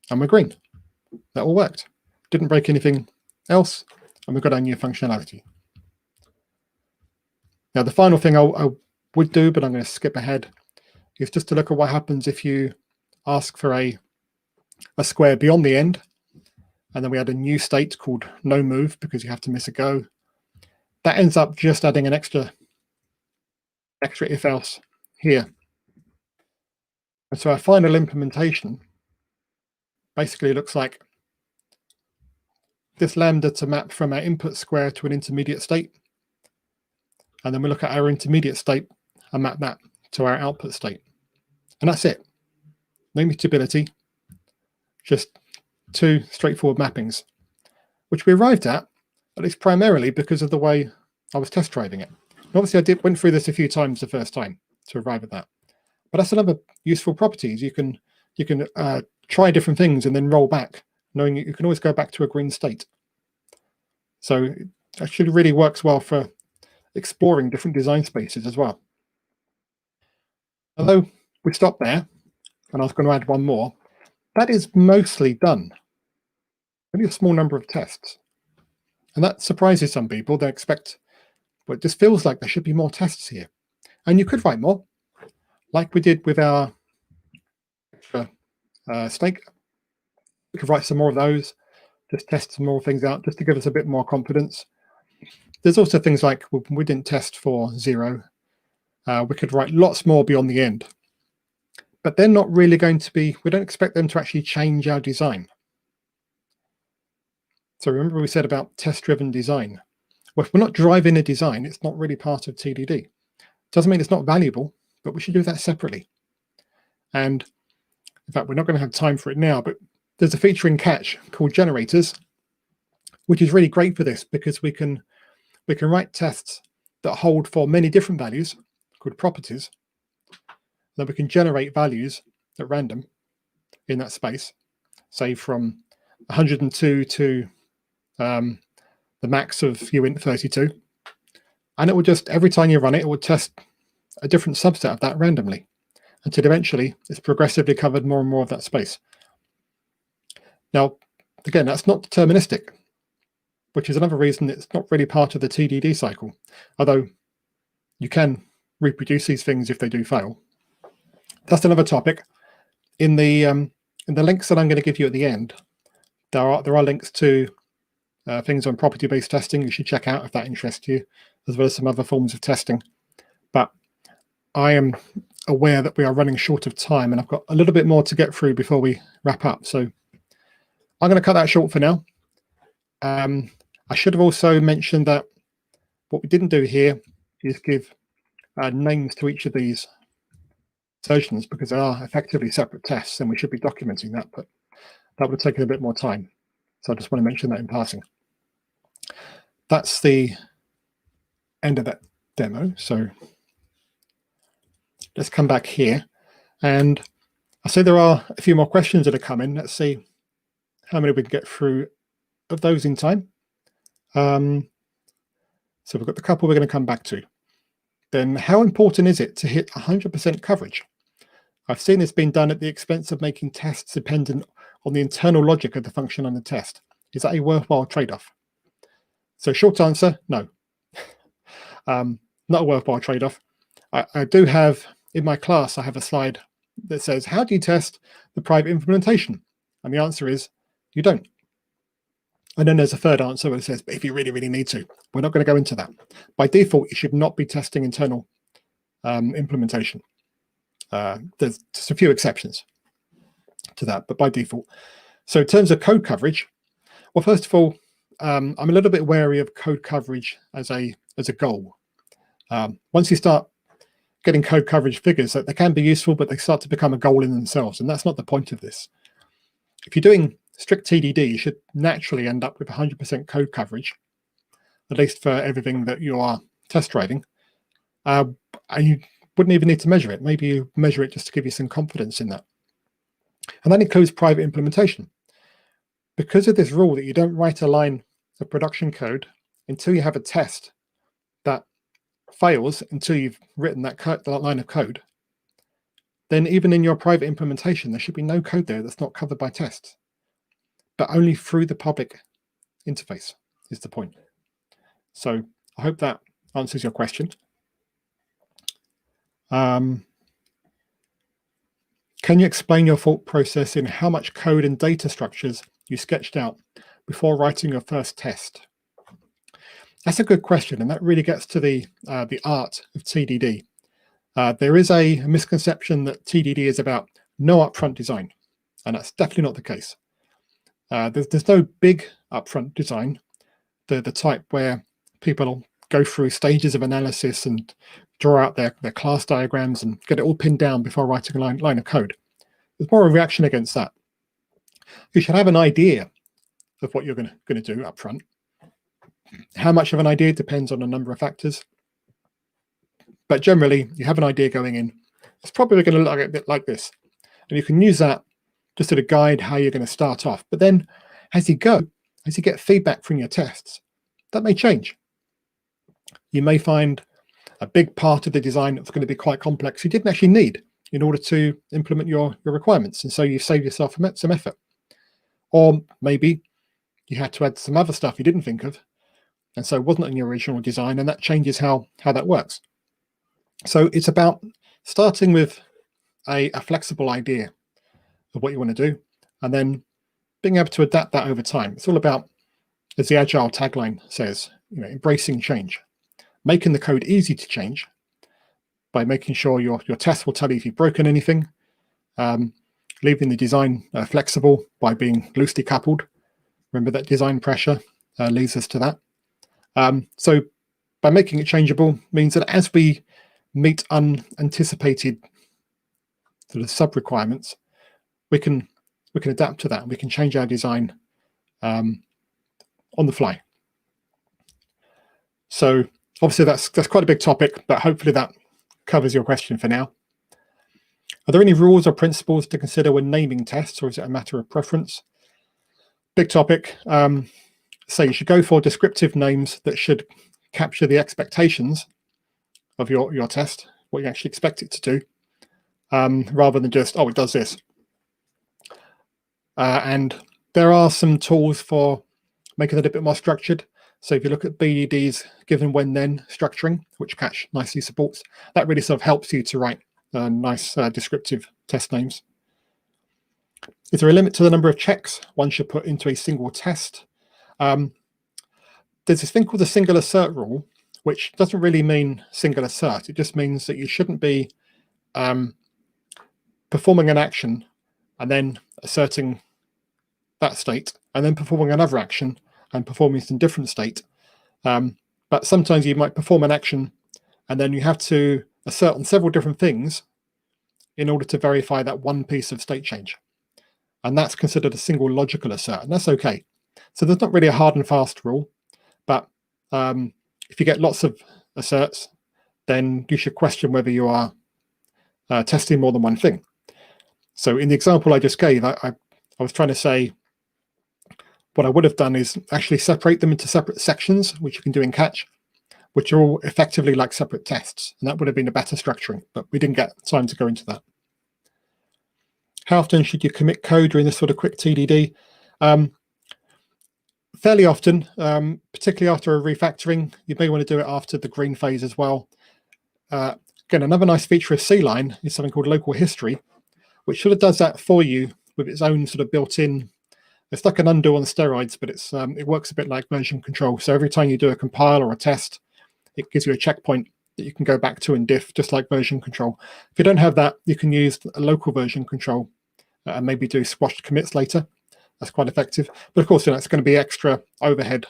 And we're green. That all worked. Didn't break anything else, and we've got our new functionality. Now, the final thing I would do, but I'm going to skip ahead, is just to look at what happens if you ask for a square beyond the end, and then we add a new state called no move because you have to miss a go. That ends up just adding an extra if else here. And so our final implementation basically looks like this lambda to map from our input square to an intermediate state. And then we look at our intermediate state and map that to our output state. And that's it. No mutability, just two straightforward mappings, which we arrived at least primarily because of the way I was test driving it. And obviously, went through this a few times the first time to arrive at that. But that's another useful property. You can try different things and then roll back, knowing you can always go back to a green state. So it actually really works well for exploring different design spaces as well. Although we stopped there, and I was going to add one more, that is mostly done. Only a small number of tests. And that surprises some people. They expect, but it just feels like there should be more tests here. And you could write more, like we did with our snake. We could write some more of those, just test some more things out, just to give us a bit more confidence. There's also things like we didn't test for 0. We could write lots more beyond the end. But they're not really going to be, we don't expect them to actually change our design. So remember we said about test-driven design. Well, if we're not driving a design, it's not really part of TDD. Doesn't mean it's not valuable, but we should do that separately. And in fact, we're not going to have time for it now, but there's a feature in Catch called generators, which is really great for this because we can write tests that hold for many different values called properties. Then we can generate values at random in that space, say from 102 to the max of uint 32. And it will just, every time you run it, it will test a different subset of that randomly until eventually it's progressively covered more and more of that space. Now, again, that's not deterministic, which is another reason it's not really part of the TDD cycle, although you can reproduce these things if they do fail. That's another topic. In the links that I'm going to give you at the end, there are links to things on property-based testing you should check out if that interests you, as well as some other forms of testing. But I am aware that we are running short of time, and I've got a little bit more to get through before we wrap up. So I'm going to cut that short for now. I should have also mentioned that what we didn't do here is give names to each of these versions because they are effectively separate tests, and we should be documenting that, but that would have taken a bit more time. So I just want to mention that in passing. That's the end of that demo. So let's come back here. And I say there are a few more questions that are coming. Let's see how many we can get through of those in time. So we've got the couple we're going to come back to. Then how important is it to hit 100% coverage? I've seen this being done at the expense of making tests dependent on the internal logic of the function on the test. Is that a worthwhile trade-off? So short answer, no. Not a worthwhile trade-off. I do have, in my class, I have a slide that says, how do you test the private implementation? And the answer is, you don't. And then there's a third answer where it says, but if you really, really need to. We're not going to go into that. By default, you should not be testing internal implementation. There's just a few exceptions to that, but by default. So in terms of code coverage, well, first of all, I'm a little bit wary of code coverage as a goal. Once you start getting code coverage figures, that they can be useful, but they start to become a goal in themselves, and that's not the point of this. If you're doing strict TDD, you should naturally end up with 100% code coverage, at least for everything that you are test driving. And you wouldn't even need to measure it. Maybe you measure it just to give you some confidence in that. And that includes private implementation. Because of this rule that you don't write a line of production code until you have a test that fails until you've written that line of code, then even in your private implementation, there should be no code there that's not covered by tests, but only through the public interface is the point. So I hope that answers your question. Can you explain your thought process in how much code and data structures you sketched out before writing your first test? That's a good question, and that really gets to the art of TDD. There is a misconception that TDD is about no upfront design, and that's definitely not the case. There's no big upfront design, the type where people go through stages of analysis and draw out their class diagrams and get it all pinned down before writing a line of code. There's more a reaction against that. You should have an idea of what you're going to do up front. How much of an idea depends on a number of factors. But generally, you have an idea going in. It's probably going to look a bit like this. And you can use that just to guide how you're going to start off. But then as you go, as you get feedback from your tests, that may change. You may find a big part of the design that's going to be quite complex you didn't actually need in order to implement your requirements. And so you save yourself some effort. Or maybe you had to add some other stuff you didn't think of, and so it wasn't in your original design, and that changes how that works. So it's about starting with a flexible idea of what you want to do, and then being able to adapt that over time. It's all about, as the Agile tagline says, embracing change, making the code easy to change by making sure your test will tell you if you've broken anything, leaving the design flexible by being loosely coupled. Remember that design pressure leads us to that. So by making it changeable means that as we meet unanticipated sort of sub-requirements, we can adapt to that. We can change our design on the fly. So obviously that's quite a big topic, but hopefully that covers your question for now. Are there any rules or principles to consider when naming tests, or is it a matter of preference? Big topic. So you should go for descriptive names that should capture the expectations of your test, what you actually expect it to do, rather than just, oh, it does this. And there are some tools for making it a bit more structured. So if you look at BDD's given, when, then structuring, which Catch nicely supports, that really sort of helps you to write nice descriptive test names. Is there a limit to the number of checks one should put into a single test? There's this thing called the single assert rule, which doesn't really mean single assert. It just means that you shouldn't be performing an action and then asserting that state, and then performing another action and performing it in a different state. But sometimes you might perform an action and then you have to assert on several different things in order to verify that one piece of state change. And that's considered a single logical assert, and that's okay. So there's not really a hard and fast rule, but if you get lots of asserts, then you should question whether you are testing more than one thing. So in the example I just gave, I was trying to say, what I would have done is actually separate them into separate sections, which you can do in Catch, which are all effectively like separate tests. And that would have been a better structuring, but we didn't get time to go into that. How often should you commit code during this sort of quick TDD? Fairly often, particularly after a refactoring. You may want to do it after the green phase as well. Again, another nice feature of C-Line is something called local history, which sort of does that for you with its own sort of built-in. It's like an undo on steroids, but it works a bit like version control. So every time you do a compile or a test, it gives you a checkpoint that you can go back to in diff, just like version control. If you don't have that, you can use a local version control and maybe do squashed commits later. That's quite effective. But of course, it's going to be extra overhead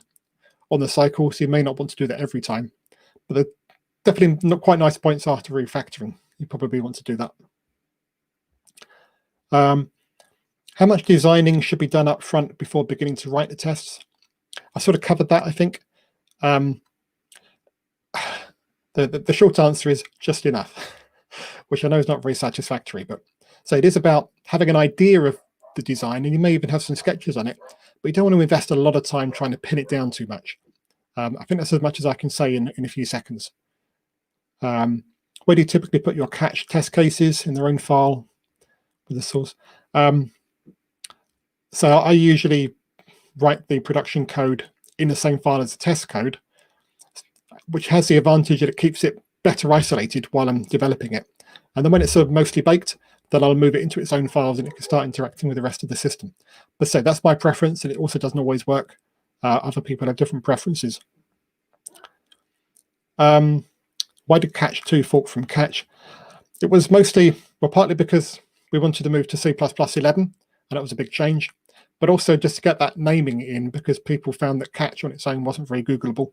on the cycle, so you may not want to do that every time. But they're definitely not quite nice points after refactoring. You probably want to do that. How much designing should be done up front before beginning to write the tests? I sort of covered that, I think. The short answer is just enough, which I know is not very satisfactory. But so it is about having an idea of the design, and you may even have some sketches on it, but you don't want to invest a lot of time trying to pin it down too much. I think that's as much as I can say in a few seconds. Where do you typically put your catch test cases? In their own file with the source. So I usually write the production code in the same file as the test code, which has the advantage that it keeps it better isolated while I'm developing it. And then when it's sort of mostly baked, then I'll move it into its own files and it can start interacting with the rest of the system. But so that's my preference, and it also doesn't always work. Other people have different preferences. Why did Catch 2 fork from Catch? It was mostly, well, partly because we wanted to move to C++11, and that was a big change, but also just to get that naming in, because people found that Catch on its own wasn't very Googleable.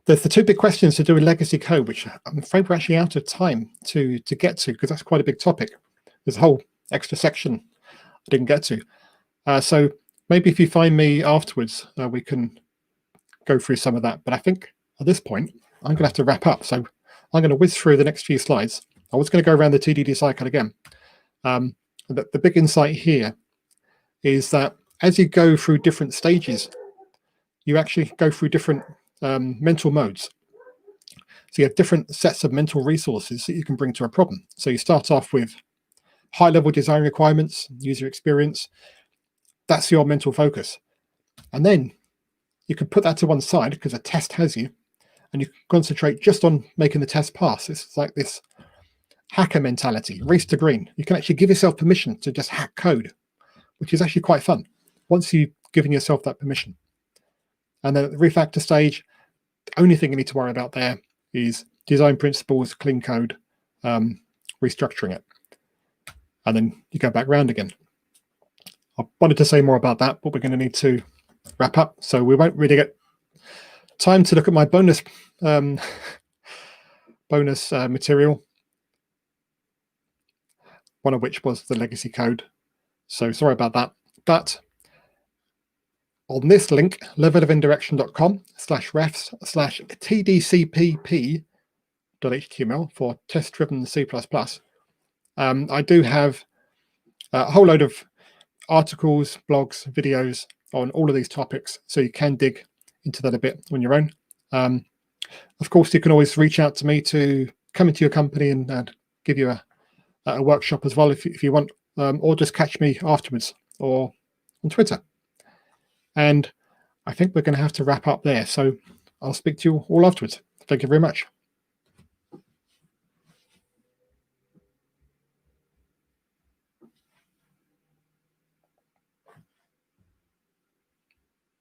There's the two big questions to do with legacy code, which I'm afraid we're actually out of time to get to, because that's quite a big topic. There's a whole extra section I didn't get to. So maybe if you find me afterwards, we can go through some of that. But I think at this point, I'm going to have to wrap up. So I'm going to whiz through the next few slides. I was going to go around the TDD cycle again. The big insight here is that as you go through different stages, you actually go through different mental modes. So you have different sets of mental resources that you can bring to a problem. So you start off with high-level design requirements, user experience. That's your mental focus. And then you can put that to one side because a test has you, and you can concentrate just on making the test pass. It's like this hacker mentality, race to green. You can actually give yourself permission to just hack code, which is actually quite fun once you've given yourself that permission. And then at the refactor stage, the only thing you need to worry about there is design principles, clean code, restructuring it. And then you go back round again. I wanted to say more about that, but we're going to need to wrap up. So we won't really get time to look at my bonus material, one of which was the legacy code. So sorry about that. But on this link, levelofinteraction.com/refs/tdcpp.html for test-driven C++, I do have a whole load of articles, blogs, videos on all of these topics, so you can dig into that a bit on your own. Of course, you can always reach out to me to come into your company and give you a workshop as well if you want, or just catch me afterwards or on Twitter. And I think we're going to have to wrap up there. So I'll speak to you all afterwards. Thank you very much.